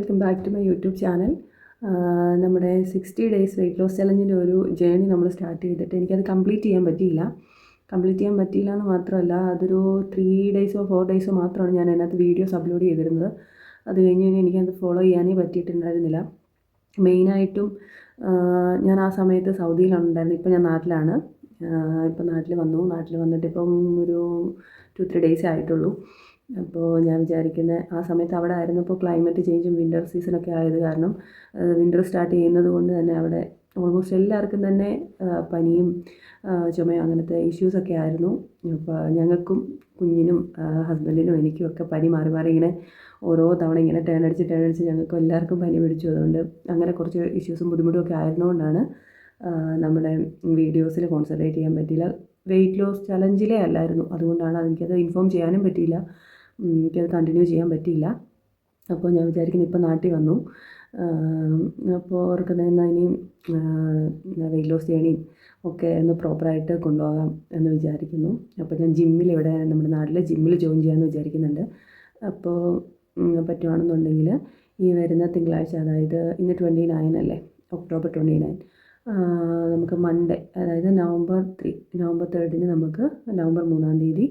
Welcome back to my YouTube channel. നമ്മുടെ 60 days weight loss ചലഞ്ചിൻ്റെ ഒരു journey നമ്മൾ start ചെയ്തിട്ട് എനിക്കത് കംപ്ലീറ്റ് ചെയ്യാൻ പറ്റിയില്ല എന്ന് മാത്രമല്ല, അതൊരു 3 ഡേയ്സോ 4 ഡേയ്സോ മാത്രമാണ് ഞാൻ അതിനകത്ത് വീഡിയോസ് അപ്ലോഡ് ചെയ്തിരുന്നത്. അത് കഴിഞ്ഞ് എനിക്കത് ഫോളോ ചെയ്യാനേ പറ്റിയിട്ടുണ്ടായിരുന്നില്ല. മെയിനായിട്ടും ഞാൻ ആ സമയത്ത് സൗദിയിലാണ് ഉണ്ടായിരുന്നത്. ഇപ്പോൾ ഞാൻ നാട്ടിലാണ്. ഇപ്പം നാട്ടിൽ വന്നിട്ട് ഇപ്പം ഒരു 2-3 ഡേയ്സേ ആയിട്ടുള്ളൂ. അപ്പോൾ ഞാൻ വിചാരിക്കുന്നത് ആ സമയത്ത് അവിടെ ആയിരുന്നപ്പോൾ ക്ലൈമറ്റ് ചേഞ്ചും വിൻ്റർ സീസണൊക്കെ ആയത് കാരണം വിൻ്റർ സ്റ്റാർട്ട് ചെയ്യുന്നത് കൊണ്ട് തന്നെ അവിടെ ഓൾമോസ്റ്റ് എല്ലാവർക്കും തന്നെ പനിയും ചുമയും അങ്ങനത്തെ ഇഷ്യൂസൊക്കെ ആയിരുന്നു. അപ്പോൾ ഞങ്ങൾക്കും കുഞ്ഞിനും ഹസ്ബൻഡിനും എനിക്കുമൊക്കെ പനി മാറി മാറി ഇങ്ങനെ ഓരോ തവണ ഇങ്ങനെ ടേൺ അടിച്ച് ഞങ്ങൾക്കും എല്ലാവർക്കും പനി പിടിച്ചു. അതുകൊണ്ട് അങ്ങനെ കുറച്ച് ഇഷ്യൂസും ബുദ്ധിമുട്ടും ഒക്കെ ആയിരുന്നുകൊണ്ടാണ് നമ്മുടെ വീഡിയോസിൽ കോൺസെൻട്രേറ്റ് ചെയ്യാൻ പറ്റിയില്ല. വെയ്റ്റ് ലോസ് ചലഞ്ചിലേ അല്ലായിരുന്നു, അതുകൊണ്ടാണ് എനിക്കത് ഇൻഫോം ചെയ്യാനും പറ്റിയില്ല, എനിക്കത് കണ്ടിന്യൂ ചെയ്യാൻ പറ്റിയില്ല. അപ്പോൾ ഞാൻ വിചാരിക്കുന്നു ഇപ്പോൾ നാട്ടിൽ വന്നു, അപ്പോൾ അവർക്ക് തന്നെ ഇനിയും വെയ്റ്റ് ലോസ് ചെയ്യണേയും ഒക്കെ ഒന്ന് പ്രോപ്പറായിട്ട് കൊണ്ടുപോകാം എന്ന് വിചാരിക്കുന്നു. അപ്പോൾ ഞാൻ ഇവിടെ നമ്മുടെ നാട്ടിലെ ജിമ്മിൽ ജോയിൻ ചെയ്യാമെന്ന് വിചാരിക്കുന്നുണ്ട്. അപ്പോൾ പറ്റുവാണെന്നുണ്ടെങ്കിൽ ഈ വരുന്ന തിങ്കളാഴ്ച, അതായത് ഇന്ന് 29 അല്ലേ, ഒക്ടോബർ 29, നമുക്ക് മൺഡേ, അതായത് നവംബർ 3 നമുക്ക് നവംബർ 3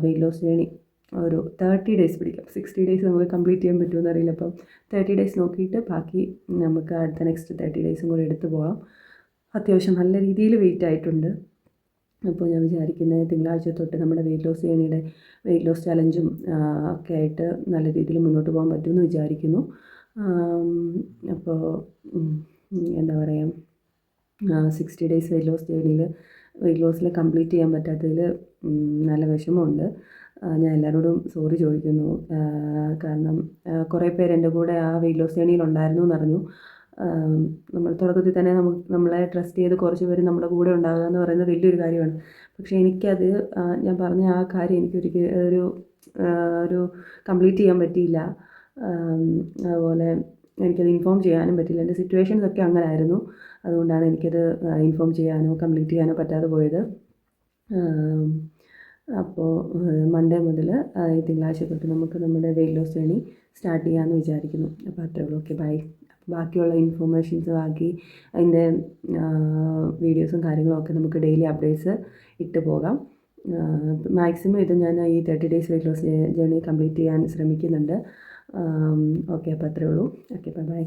വെയ്റ്റ് ലോസ് ജേണി ഒരു 30 ഡേയ്സ് പിടിക്കാം. 60 ഡേയ്സ് നമുക്ക് കംപ്ലീറ്റ് ചെയ്യാൻ പറ്റുമെന്ന് അറിയില്ല. അപ്പം 30 ഡേയ്സ് നോക്കിയിട്ട് ബാക്കി നമുക്ക് അടുത്ത നെക്സ്റ്റ് 30 ഡേയ്സും കൂടി എടുത്തു പോകാം. അത്യാവശ്യം നല്ല രീതിയിൽ വെയിറ്റ് ആയിട്ടുണ്ട്. അപ്പോൾ ഞാൻ വിചാരിക്കുന്നത് തിങ്കളാഴ്ച തൊട്ട് നമ്മുടെ വെയ്റ്റ് ലോസ് ജേണിയുടെ വെയ്റ്റ് ലോസ് ചലഞ്ചും ഒക്കെ ആയിട്ട് നല്ല രീതിയിൽ മുന്നോട്ട് പോകാൻ പറ്റുമെന്ന് വിചാരിക്കുന്നു. അപ്പോൾ എന്താ പറയുക, 60 ഡേയ്സ് വെയ്റ്റ് ലോസിൽ കംപ്ലീറ്റ് ചെയ്യാൻ പറ്റാത്തതിൽ നല്ല വിഷമമുണ്ട്. ഞാൻ എല്ലാവരോടും സോറി ചോദിക്കുന്നു. കാരണം കുറേ പേര് എൻ്റെ കൂടെ ആ വെയ്റ്റ് ലോസ് ജേണിയിലുണ്ടായിരുന്നു എന്നറിഞ്ഞു. നമ്മൾ തുടക്കത്തിൽ തന്നെ നമ്മളെ ട്രസ്റ്റ് ചെയ്ത് കുറച്ച് പേര് നമ്മുടെ കൂടെ ഉണ്ടാകുക എന്ന് പറയുന്നത് വലിയൊരു കാര്യമാണ്. പക്ഷേ എനിക്കത് ഞാൻ പറഞ്ഞ ആ കാര്യം ഒരു കംപ്ലീറ്റ് ചെയ്യാൻ പറ്റിയില്ല. അതുപോലെ എനിക്കത് ഇൻഫോം ചെയ്യാനും പറ്റില്ല. എൻ്റെ സിറ്റുവേഷൻസ് ഒക്കെ അങ്ങനെ ആയിരുന്നു. അതുകൊണ്ടാണ് എനിക്കത് ഇൻഫോം ചെയ്യാനോ കംപ്ലീറ്റ് ചെയ്യാനോ പറ്റാതെ പോയത്. അപ്പോൾ മൺഡേ മുതൽ തിങ്കളാഴ്ച തൊട്ട് നമുക്ക് നമ്മുടെ വെയ്റ്റ് ലോസ് ജേണി സ്റ്റാർട്ട് ചെയ്യാമെന്ന് വിചാരിക്കുന്നു. അപ്പോൾ അത്രേ ഉള്ളൂ. Okay, by. ബാക്കിയുള്ള ഇൻഫോർമേഷൻസ് അതിൻ്റെ വീഡിയോസും കാര്യങ്ങളൊക്കെ നമുക്ക് ഡെയിലി അപ്ഡേറ്റ്സ് ഇട്ട് പോകാം. മാക്സിമം ഇത് ഞാൻ ഈ 30 days weight loss journey complete ചെയ്യാൻ ശ്രമിക്കുന്നുണ്ട്. ഓക്കെ, അപ്പോൾ അത്രേ ഉള്ളൂ. Okay, by.